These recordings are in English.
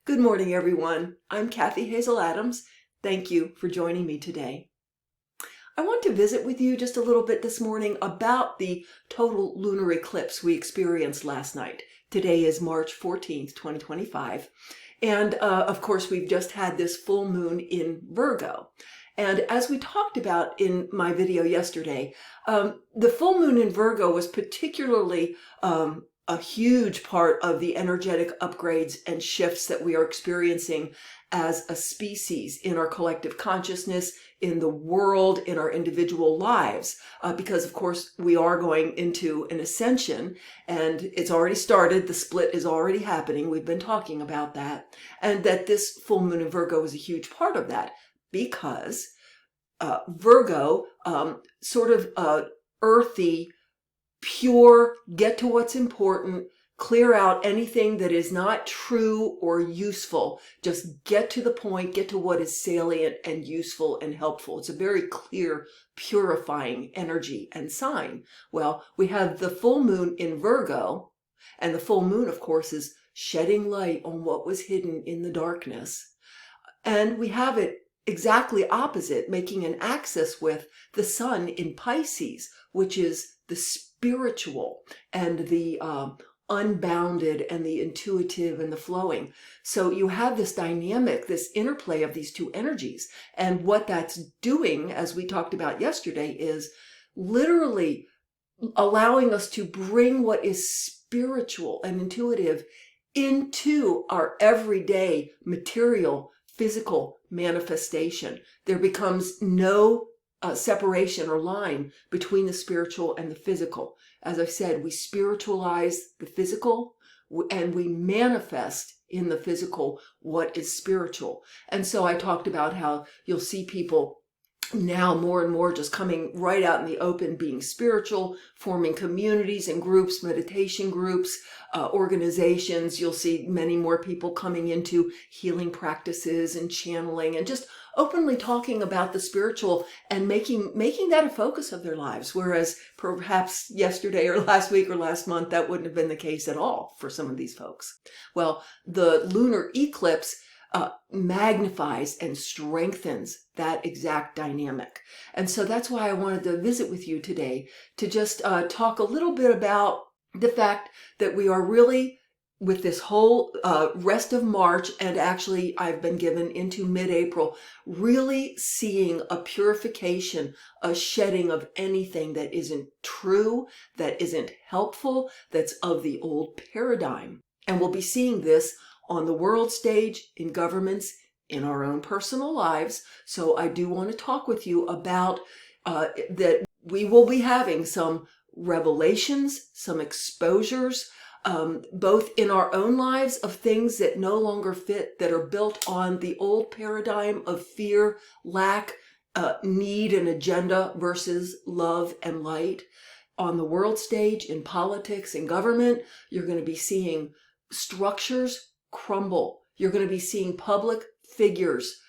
Good morning, everyone. I'm Kathy Hazel Adams. Thank you for joining me today. I want to visit with you just a little bit this morning about the total lunar eclipse we experienced last night. Today is March 14th, 2025. And of course, we've just had this full moon in Virgo. And as we talked about in my video yesterday, the full moon in Virgo was particularly a huge part of the energetic upgrades and shifts that we are experiencing as a species in our collective consciousness, in the world, in our individual lives, because of course we are going into an ascension, and it's already started. The split is already happening. We've been talking about that, and that this full moon in Virgo is a huge part of that, because Virgo, sort of earthy, pure, get to what's important, clear out anything that is not true or useful. Just get to the point, get to what is salient and useful and helpful. It's a very clear, purifying energy and sign. Well, we have the full moon in Virgo, and the full moon, of course, is shedding light on what was hidden in the darkness. And we have it exactly opposite, making an axis with the sun in Pisces, which is the spiritual and the unbounded and the intuitive and the flowing. So you have this dynamic, this interplay of these two energies. And what that's doing, as we talked about yesterday, is literally allowing us to bring what is spiritual and intuitive into our everyday material, physical manifestation. There becomes no separation or line between the spiritual and the physical. As I've said, we spiritualize the physical and we manifest in the physical what is spiritual. And so I talked about how you'll see people now more and more just coming right out in the open, being spiritual, forming communities and groups, meditation groups, organizations. You'll see many more people coming into healing practices and channeling and just openly talking about the spiritual and making that a focus of their lives. Whereas perhaps yesterday or last week or last month, that wouldn't have been the case at all for some of these folks. Well, the lunar eclipse magnifies and strengthens that exact dynamic. And so that's why I wanted to visit with you today to just talk a little bit about the fact that we are really, with this whole rest of March, and actually I've been given into mid-April, really seeing a purification, a shedding of anything that isn't true, that isn't helpful, that's of the old paradigm. And we'll be seeing this on the world stage, in governments, in our own personal lives. So I do want to talk with you about that we will be having some revelations, some exposures, both in our own lives of things that no longer fit, that are built on the old paradigm of fear, lack, need and agenda versus love and light. On the world stage, in politics, in government, you're going to be seeing structures crumble. You're going to be seeing public figures.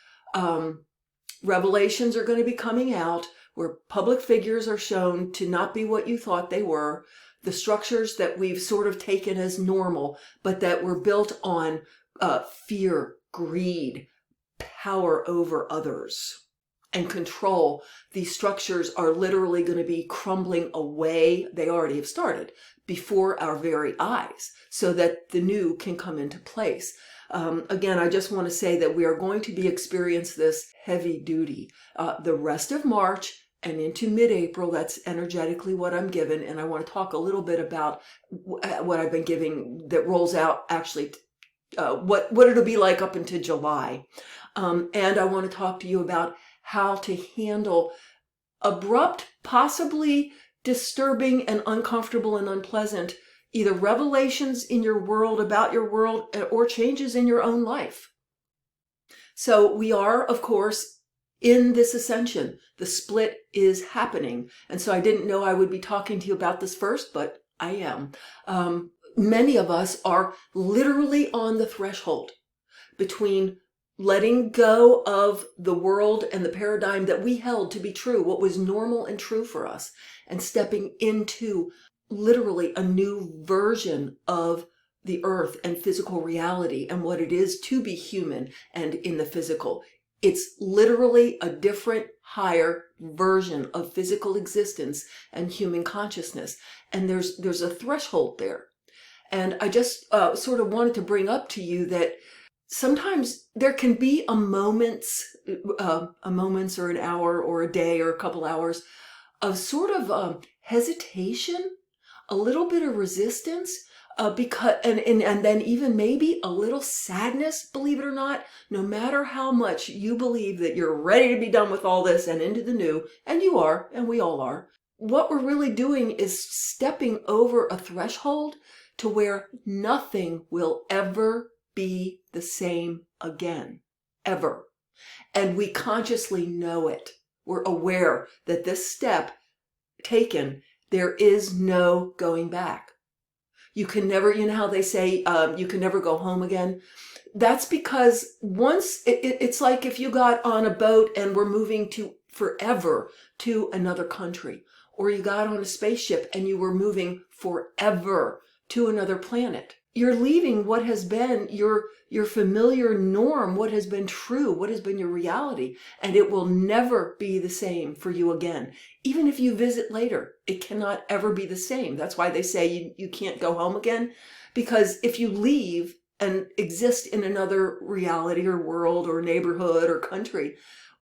Revelations are going to be coming out where public figures are shown to not be what you thought they were. The structures that we've sort of taken as normal, but that were built on fear, greed, power over others, and control. These structures are literally going to be crumbling away. They already have started before our very eyes, so that the new can come into place. Again, I just want to say that we are going to be experiencing this heavy duty the rest of March and into mid-April. That's energetically what I'm given, and I want to talk a little bit about what I've been giving that rolls out actually, what it'll be like up into July. And I want to talk to you about how to handle abrupt, possibly disturbing and uncomfortable and unpleasant, either revelations in your world, about your world, or changes in your own life. So we are, of course, in this ascension. The split is happening. And so I didn't know I would be talking to you about this first, but I am. Many of us are literally on the threshold between letting go of the world and the paradigm that we held to be true, what was normal and true for us, and stepping into literally a new version of the earth and physical reality and what it is to be human and in the physical. It's literally a different, higher version of physical existence and human consciousness. And there's a threshold there. And I just sort of wanted to bring up to you that sometimes there can be a moment's or an hour or a day or a couple hours of sort of hesitation, a little bit of resistance, because and then even maybe a little sadness, believe it or not, no matter how much you believe that you're ready to be done with all this and into the new, and you are, and we all are, what we're really doing is stepping over a threshold to where nothing will ever be the same again, ever. And we consciously know it. We're aware that this step taken, there is no going back. You can never, you know how they say you can never go home again? That's because once, it's like if you got on a boat and were moving to forever to another country, or you got on a spaceship and you were moving forever to another planet. You're leaving what has been your familiar norm, what has been true, what has been your reality, and it will never be the same for you again. Even if you visit later, it cannot ever be the same. That's why they say you can't go home again, because if you leave and exist in another reality or world or neighborhood or country,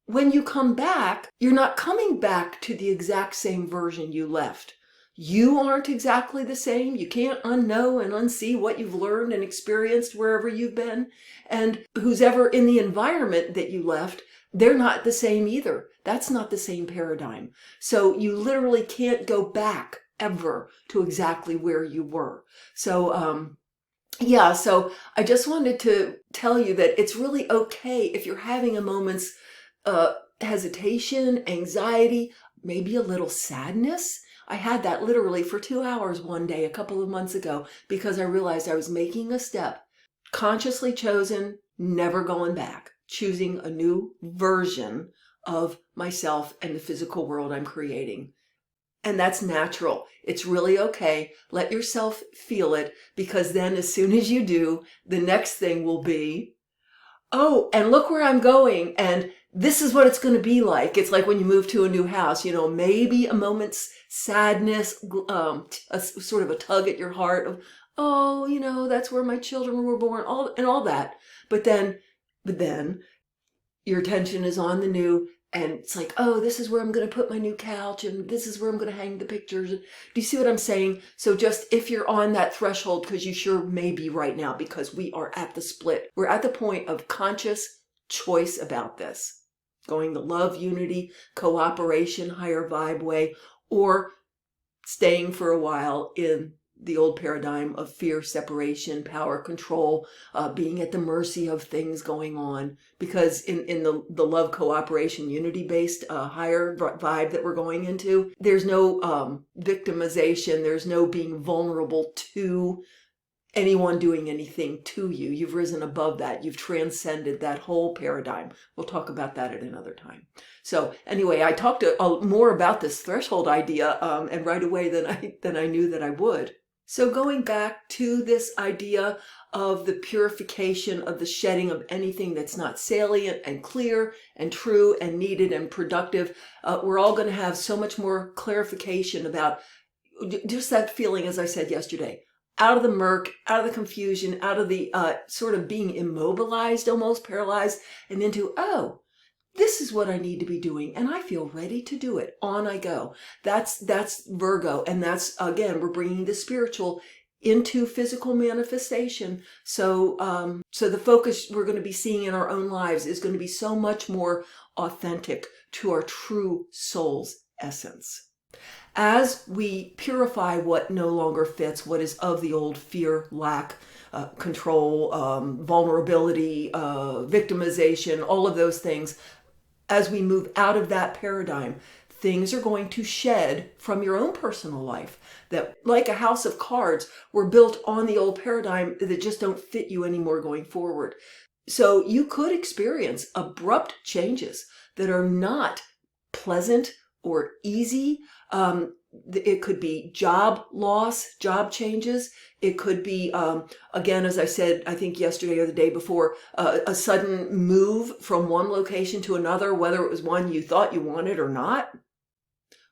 when you come back, you're not coming back to the exact same version you left. You aren't exactly the same. You can't unknow and unsee what you've learned and experienced wherever you've been. And who's ever in the environment that you left, they're not the same either. That's not the same paradigm. So you literally can't go back ever to exactly where you were. So, yeah, so I just wanted to tell you that it's really okay if you're having a moment's hesitation, anxiety, maybe a little sadness. I had that literally for 2 hours one day a couple of months ago because I realized I was making a step, consciously chosen, never going back, choosing a new version of myself and the physical world I'm creating. And that's natural. It's really okay. Let yourself feel it, because then as soon as you do, the next thing will be, oh, and look where I'm going. And this is what it's going to be like. It's like when you move to a new house, maybe a moment's sadness, a sort of a tug at your heart of, oh, that's where my children were born, all that. But then your attention is on the new, and it's like, oh, this is where I'm going to put my new couch, and this is where I'm going to hang the pictures. Do you see what I'm saying? So just if you're on that threshold, because you sure may be right now, because we are at the split. We're at the point of conscious choice about this. Going the love, unity, cooperation, higher vibe way, or staying for a while in the old paradigm of fear, separation, power, control, being at the mercy of things going on. Because in the love, cooperation, unity-based higher vibe that we're going into, there's no victimization, there's no being vulnerable to anyone doing anything to you. You've risen above that. You've transcended that whole paradigm. We'll talk about that at another time. So anyway, I talked more about this threshold idea and right away than I knew that I would. So going back to this idea of the purification of the shedding of anything that's not salient and clear and true and needed and productive, we're all going to have so much more clarification about just that feeling, as I said yesterday, out of the murk, out of the confusion, out of the sort of being immobilized, almost paralyzed, and into, oh, this is what I need to be doing, and I feel ready to do it. On I go. That's Virgo, and that's, again, we're bringing the spiritual into physical manifestation. So, so the focus we're going to be seeing in our own lives is going to be so much more authentic to our true soul's essence. As we purify what no longer fits, what is of the old fear, lack, control, vulnerability, victimization, all of those things, as we move out of that paradigm, things are going to shed from your own personal life that, like a house of cards, were built on the old paradigm that just don't fit you anymore going forward. So you could experience abrupt changes that are not pleasant or easy. It could be job loss, job changes. It could be, again, as I said, I think yesterday or the day before, a sudden move from one location to another, whether it was one you thought you wanted or not.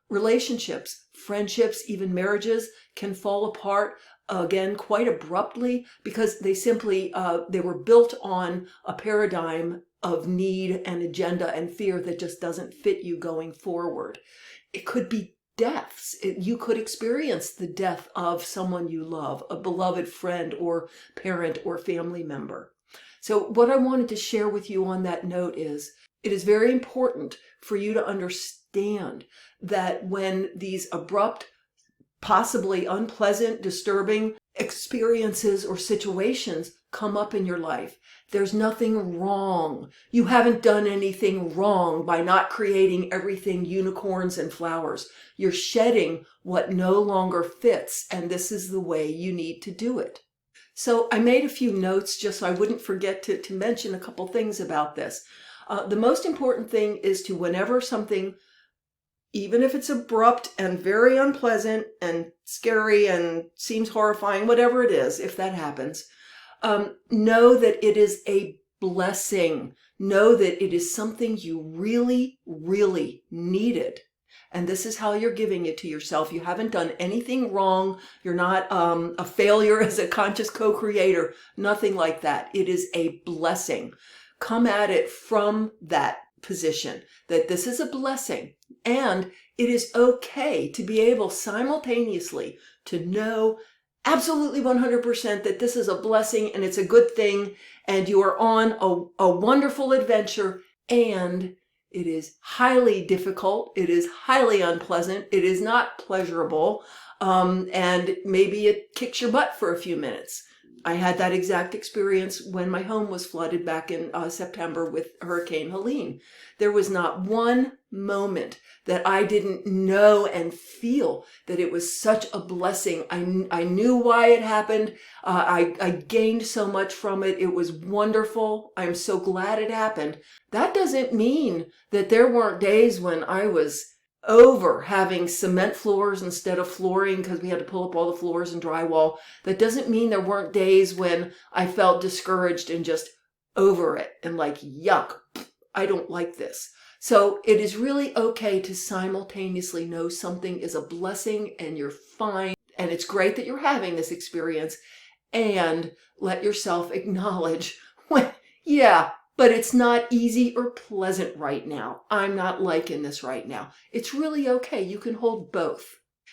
Relationships, friendships, even marriages can fall apart, again, quite abruptly, because they were built on a paradigm of need and agenda and fear that just doesn't fit you going forward. It could be deaths. You could experience the death of someone you love, a beloved friend or parent or family member. So what I wanted to share with you on that note is, it is very important for you to understand that when these abrupt, possibly unpleasant, disturbing experiences or situations come up in your life, there's nothing wrong. You haven't done anything wrong by not creating everything unicorns and flowers. You're shedding what no longer fits, and this is the way you need to do it. So I made a few notes just so I wouldn't forget to mention a couple things about this. The most important thing is to, whenever something, even if it's abrupt and very unpleasant and scary and seems horrifying, whatever it is, if that happens, know that it is a blessing. Know that it is something you really, really needed. And this is how you're giving it to yourself. You haven't done anything wrong. You're not a failure as a conscious co-creator. Nothing like that. It is a blessing. Come at it from that position, that this is a blessing. And it is okay to be able simultaneously to know absolutely 100% that this is a blessing and it's a good thing, and you are on a wonderful adventure, and it is highly difficult, it is highly unpleasant, it is not pleasurable, and maybe it kicks your butt for a few minutes. I had that exact experience when my home was flooded back in September with Hurricane Helene. There was not one moment that I didn't know and feel that it was such a blessing. I knew why it happened. I gained so much from it. It was wonderful. I'm so glad it happened. That doesn't mean that there weren't days when I was over having cement floors instead of flooring because we had to pull up all the floors and drywall. That doesn't mean there weren't days when I felt discouraged and just over it and like, yuck, I don't like this. So it is really okay to simultaneously know something is a blessing and you're fine, and it's great that you're having this experience, and let yourself acknowledge when, yeah, but it's not easy or pleasant right now. I'm not liking this right now. It's really okay. You can hold both.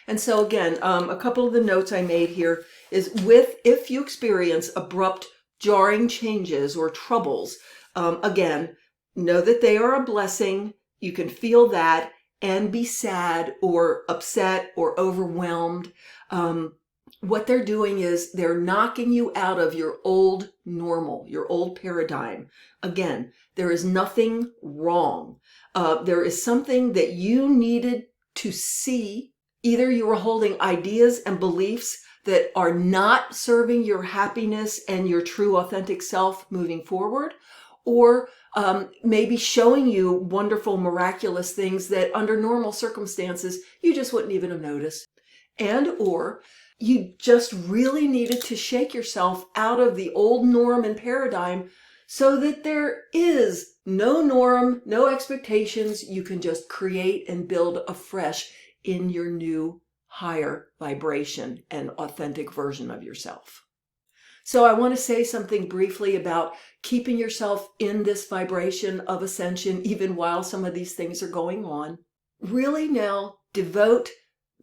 And so again, a couple of the notes I made here is if you experience abrupt, jarring changes or troubles, again, know that they are a blessing. You can feel that and be sad or upset or overwhelmed. What they're doing is they're knocking you out of your old normal, your old paradigm. Again, there is nothing wrong. There is something that you needed to see. Either you were holding ideas and beliefs that are not serving your happiness and your true authentic self moving forward, or maybe showing you wonderful, miraculous things that under normal circumstances you just wouldn't even have noticed. And or you just really needed to shake yourself out of the old norm and paradigm so that there is no norm, no expectations. You can just create and build afresh in your new, higher vibration and authentic version of yourself. So I want to say something briefly about keeping yourself in this vibration of ascension even while some of these things are going on. Really now devote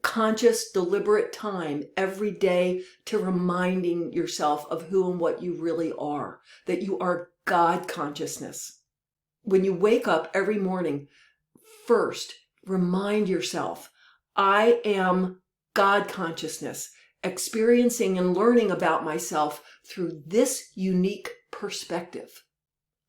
conscious, deliberate time every day to reminding yourself of who and what you really are, that you are God consciousness. When you wake up every morning, first remind yourself, I am God consciousness, experiencing and learning about myself through this unique perspective.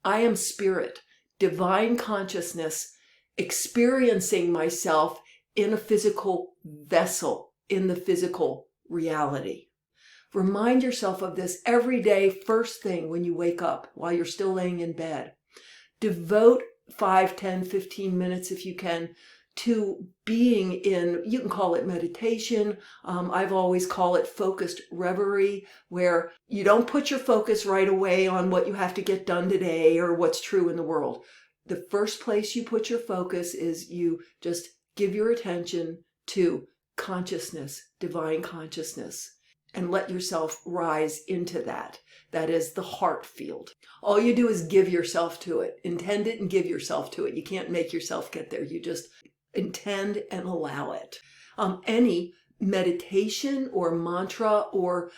I am spirit, divine consciousness, experiencing myself in a physical vessel, in the physical reality. Remind yourself of this every day, first thing when you wake up, while you're still laying in bed. Devote 5, 10, 15 minutes if you can to being in, you can call it meditation. I've always called it focused reverie, where you don't put your focus right away on what you have to get done today or what's true in the world. The first place you put your focus is you just give your attention to consciousness, divine consciousness, and let yourself rise into that. That is the heart field. All you do is give yourself to it. Intend it and give yourself to it. You can't make yourself get there. You just intend and allow it. Any meditation or mantra or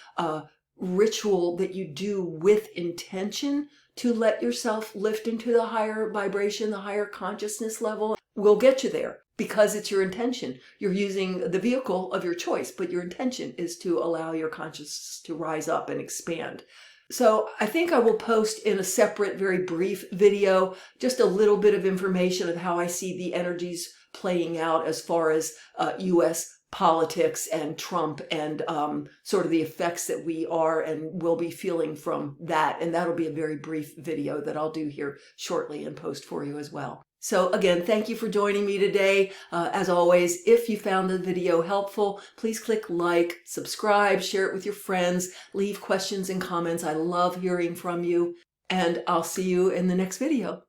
ritual that you do with intention to let yourself lift into the higher vibration, the higher consciousness level, will get you there because it's your intention. You're using the vehicle of your choice, but your intention is to allow your consciousness to rise up and expand. So I think I will post in a separate, very brief video, just a little bit of information of how I see the energies playing out as far as U.S. politics and Trump and sort of the effects that we are and will be feeling from that. And that'll be a very brief video that I'll do here shortly and post for you as well. So again, thank you for joining me today. As always, if you found the video helpful, please click like, subscribe, share it with your friends, leave questions and comments. I love hearing from you, and I'll see you in the next video.